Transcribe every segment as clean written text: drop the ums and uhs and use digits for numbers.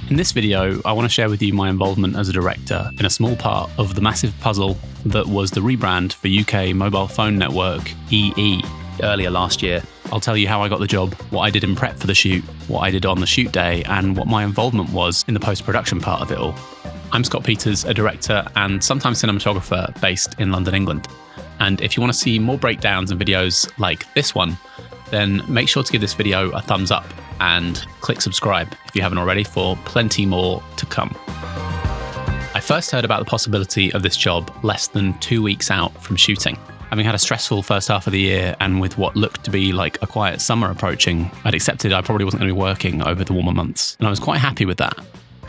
In this video, I want to share with you my involvement as a director in a small part of the massive puzzle that was the rebrand for UK mobile phone network EE earlier last year. I'll tell you how I got the job, what I did in prep for the shoot, what I did on the shoot day, and what my involvement was in the post-production part of it all. I'm Scott Peters, a director and sometimes cinematographer based in London, England. And if you want to see more breakdowns and videos like this one, then make sure to give this video a thumbs up and click subscribe if you haven't already for plenty more to come. I first heard about the possibility of this job less than 2 weeks out from shooting. Having had a stressful first half of the year and with what looked to be like a quiet summer approaching, I'd accepted I probably wasn't going to be working over the warmer months, and I was quite happy with that.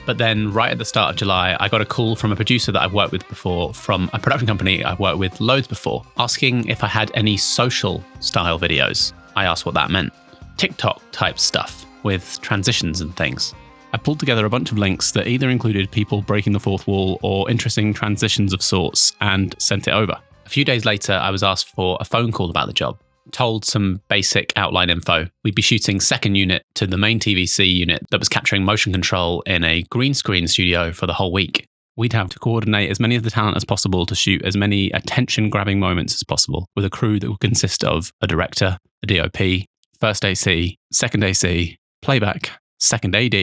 But then right at the start of July, I got a call from a producer that I've worked with before, from a production company I've worked with loads before, asking if I had any social style videos. I asked what that meant. TikTok type stuff with transitions and things. I pulled together a bunch of links that either included people breaking the fourth wall or interesting transitions of sorts and sent it over. A few days later, I was asked for a phone call about the job. Told some basic outline info. We'd be shooting second unit to the main TVC unit that was capturing motion control in a green screen studio for the whole week. We'd have to coordinate as many of the talent as possible to shoot as many attention-grabbing moments as possible with a crew that would consist of a director, a DOP, first AC, second AC, playback, second AD,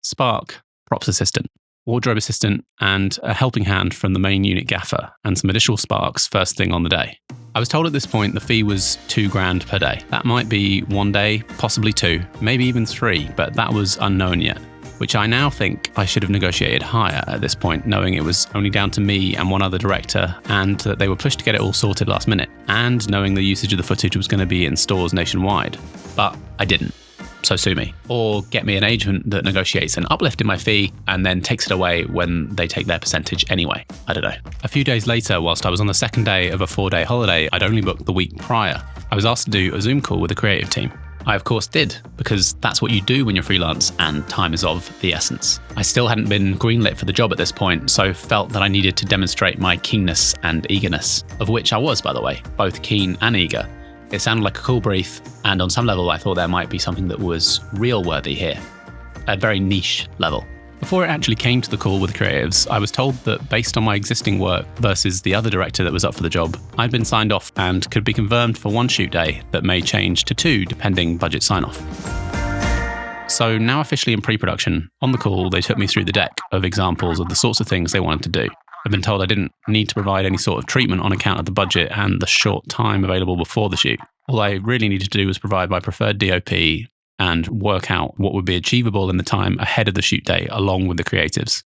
spark, props assistant, wardrobe assistant, and a helping hand from the main unit gaffer, and some additional sparks first thing on the day. I was told at this point the fee was $2,000 per day. That might be 1 day, possibly 2, maybe even 3, but that was unknown yet, which I now think I should have negotiated higher at this point, knowing it was only down to me and one other director, and that they were pushed to get it all sorted last minute, and knowing the usage of the footage was going to be in stores nationwide. But I didn't. So sue me. Or get me an agent that negotiates an uplift in my fee and then takes it away when they take their percentage anyway. I don't know. A few days later, whilst I was on the second day of a 4-day holiday I'd only booked the week prior, I was asked to do a Zoom call with the creative team. I of course did, because that's what you do when you're freelance and time is of the essence. I still hadn't been greenlit for the job at this point, so felt that I needed to demonstrate my keenness and eagerness, of which I was, by the way, both keen and eager. It sounded like a cool brief, and on some level I thought there might be something that was reel-worthy here, a very niche level. Before it actually came to the call with the creatives, I was told that based on my existing work versus the other director that was up for the job, I'd been signed off and could be confirmed for 1 shoot day that may change to 2 depending budget sign-off. So now officially in pre-production, on the call they took me through the deck of examples of the sorts of things they wanted to do. I've been told I didn't need to provide any sort of treatment on account of the budget and the short time available before the shoot. All I really needed to do was provide my preferred DOP and work out what would be achievable in the time ahead of the shoot day, along with the creatives.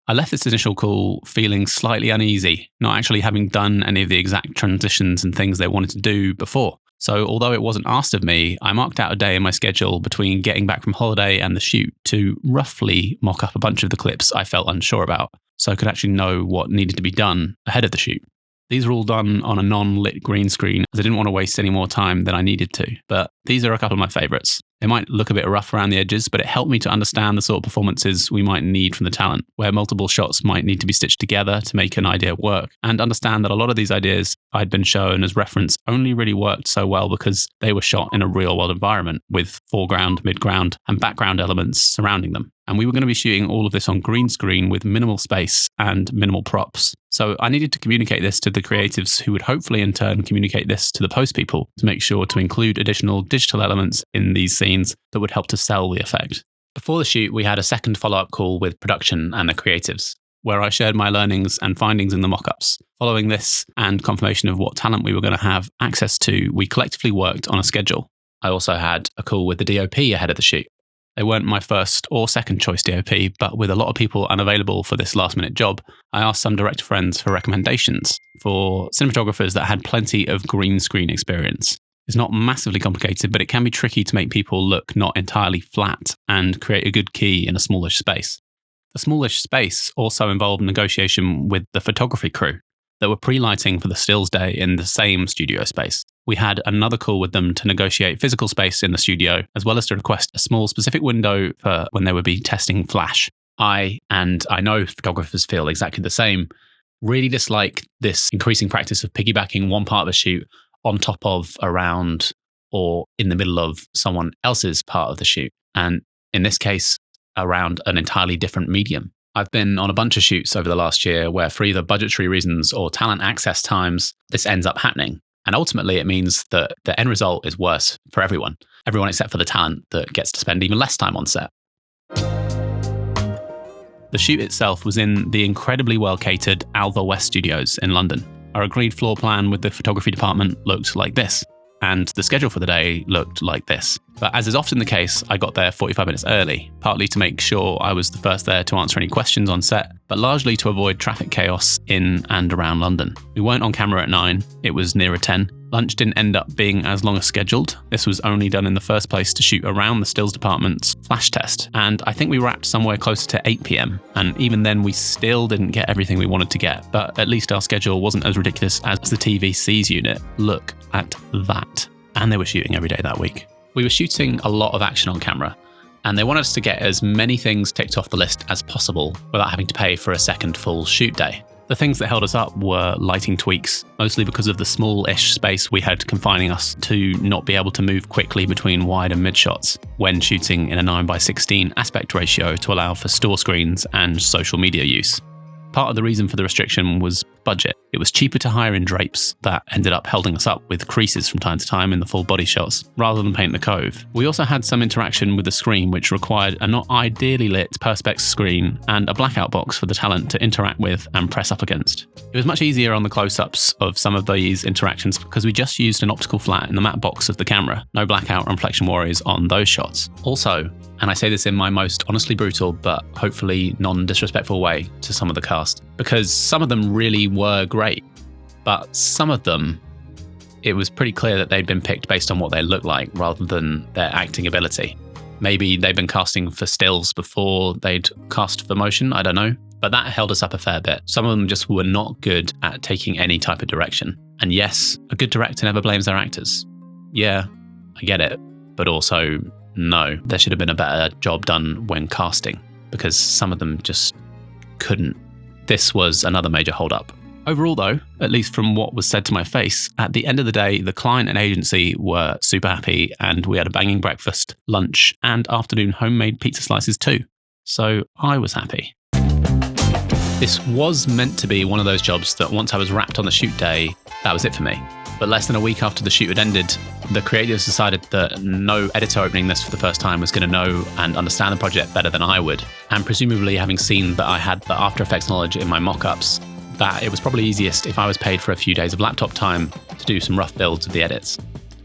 I left this initial call feeling slightly uneasy, not actually having done any of the exact transitions and things they wanted to do before. So although it wasn't asked of me, I marked out a day in my schedule between getting back from holiday and the shoot to roughly mock up a bunch of the clips I felt unsure about, so I could actually know what needed to be done ahead of the shoot. These were all done on a non-lit green screen, as I didn't want to waste any more time than I needed to, but these are a couple of my favourites. They might look a bit rough around the edges, but it helped me to understand the sort of performances we might need from the talent, where multiple shots might need to be stitched together to make an idea work, and understand that a lot of these ideas I'd been shown as reference only really worked so well because they were shot in a real-world environment with foreground, midground, and background elements surrounding them. And we were going to be shooting all of this on green screen with minimal space and minimal props. So I needed to communicate this to the creatives who would hopefully in turn communicate this to the post people to make sure to include additional digital elements in these scenes that would help to sell the effect. Before the shoot, we had a second follow-up call with production and the creatives, where I shared my learnings and findings in the mockups. Following this and confirmation of what talent we were going to have access to, we collectively worked on a schedule. I also had a call with the DOP ahead of the shoot. They weren't my first or second choice DOP, but with a lot of people unavailable for this last minute job, I asked some director friends for recommendations for cinematographers that had plenty of green screen experience. It's not massively complicated, but it can be tricky to make people look not entirely flat and create a good key in a smallish space. The smallish space also involved negotiation with the photography crew that were pre-lighting for the stills day in the same studio space. We had another call with them to negotiate physical space in the studio, as well as to request a small specific window for when they would be testing flash. And I know photographers feel exactly the same, really dislike this increasing practice of piggybacking one part of a shoot on top of, around, or in the middle of someone else's part of the shoot. And in this case, around an entirely different medium. I've been on a bunch of shoots over the last year where, for either budgetary reasons or talent access times, this ends up happening. And ultimately, it means that the end result is worse for everyone except for the talent that gets to spend even less time on set. The shoot itself was in the incredibly well-catered Alva West Studios in London. Our agreed floor plan with the photography department looked like this, and the schedule for the day looked like this. But as is often the case, I got there 45 minutes early, partly to make sure I was the first there to answer any questions on set, but largely to avoid traffic chaos in and around London. We weren't on camera at 9, it was nearer 10. Lunch didn't end up being as long as scheduled. This was only done in the first place to shoot around the stills department's flash test, and I think we wrapped somewhere closer to 8 p.m, and even then we still didn't get everything we wanted to get, but at least our schedule wasn't as ridiculous as the TVC's unit. Look at that. And they were shooting every day that week. We were shooting a lot of action on camera, and they wanted us to get as many things ticked off the list as possible without having to pay for a second full shoot day. The things that held us up were lighting tweaks, mostly because of the small-ish space we had confining us to not be able to move quickly between wide and mid shots when shooting in a 9:16 aspect ratio to allow for store screens and social media use. Part of the reason for the restriction was budget. It was cheaper to hire in drapes that ended up holding us up with creases from time to time in the full body shots, rather than paint the cove. We also had some interaction with the screen, which required a not ideally lit perspex screen and a blackout box for the talent to interact with and press up against. It was much easier on the close-ups of some of these interactions because we just used an optical flat in the matte box of the camera. No blackout or reflection worries on those shots. Also, and I say this in my most honestly brutal but hopefully non-disrespectful way to some of the cast, because some of them really were great, but some of them, it was pretty clear that they'd been picked based on what they looked like rather than their acting ability. Maybe they'd been casting for stills before they'd cast for motion, I don't know, but that held us up a fair bit. Some of them just were not good at taking any type of direction. And yes, a good director never blames their actors. Yeah, I get it, but also no, there should have been a better job done when casting, because some of them just couldn't. This was another major hold-up. Overall though, at least from what was said to my face, at the end of the day, the client and agency were super happy, and we had a banging breakfast, lunch, and afternoon homemade pizza slices too. So I was happy. This was meant to be one of those jobs that once I was wrapped on the shoot day, that was it for me. But less than a week after the shoot had ended, the creatives decided that no editor opening this for the first time was going to know and understand the project better than I would. And presumably having seen that I had the After Effects knowledge in my mockups, that it was probably easiest if I was paid for a few days of laptop time to do some rough builds of the edits.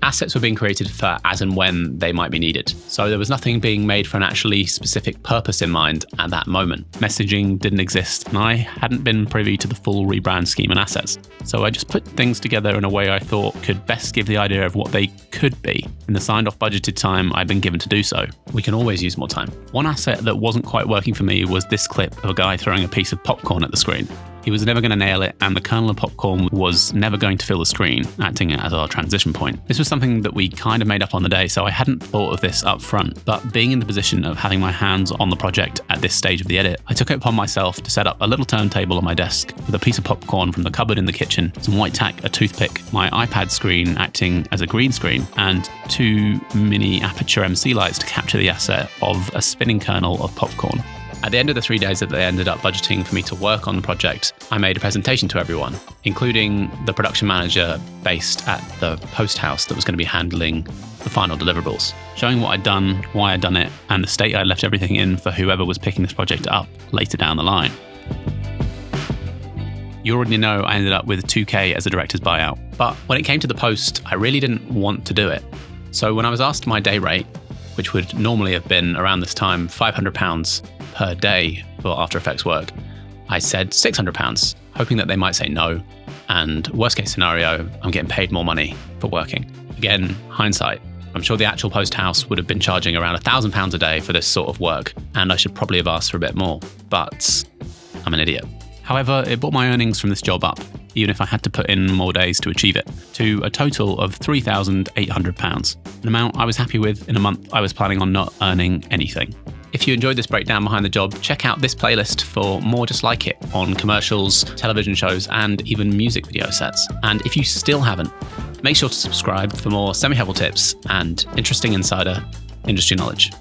Assets were being created for as and when they might be needed, so there was nothing being made for an actually specific purpose in mind at that moment. Messaging didn't exist, and I hadn't been privy to the full rebrand scheme and assets, so I just put things together in a way I thought could best give the idea of what they could be in the signed-off budgeted time I'd been given to do so. We can always use more time. One asset that wasn't quite working for me was this clip of a guy throwing a piece of popcorn at the screen. He was never going to nail it, and the kernel of popcorn was never going to fill the screen, acting as our transition point. This was something that we kind of made up on the day, so I hadn't thought of this up front, but being in the position of having my hands on the project at this stage of the edit, I took it upon myself to set up a little turntable on my desk with a piece of popcorn from the cupboard in the kitchen, some white tack, a toothpick, my iPad screen acting as a green screen, and 2 mini Aperture MC lights to capture the asset of a spinning kernel of popcorn. At the end of the 3 days that they ended up budgeting for me to work on the project, I made a presentation to everyone, including the production manager based at the post house that was going to be handling the final deliverables, showing what I'd done, why I'd done it, and the state I'd left everything in for whoever was picking this project up later down the line. You already know I ended up with $2,000 as a director's buyout, but when it came to the post, I really didn't want to do it. So when I was asked my day rate, which would normally have been around this time £500 per day for After Effects work, I said £600, hoping that they might say no, and worst case scenario, I'm getting paid more money for working. Again, hindsight. I'm sure the actual post house would have been charging around £1,000 a day for this sort of work, and I should probably have asked for a bit more, but I'm an idiot. However, it brought my earnings from this job up, even if I had to put in more days to achieve it, to a total of £3,800, an amount I was happy with in a month I was planning on not earning anything. If you enjoyed this breakdown behind the job, check out this playlist for more just like it on commercials, television shows, and even music video sets. And if you still haven't, make sure to subscribe for more semi-helpful tips and interesting insider industry knowledge.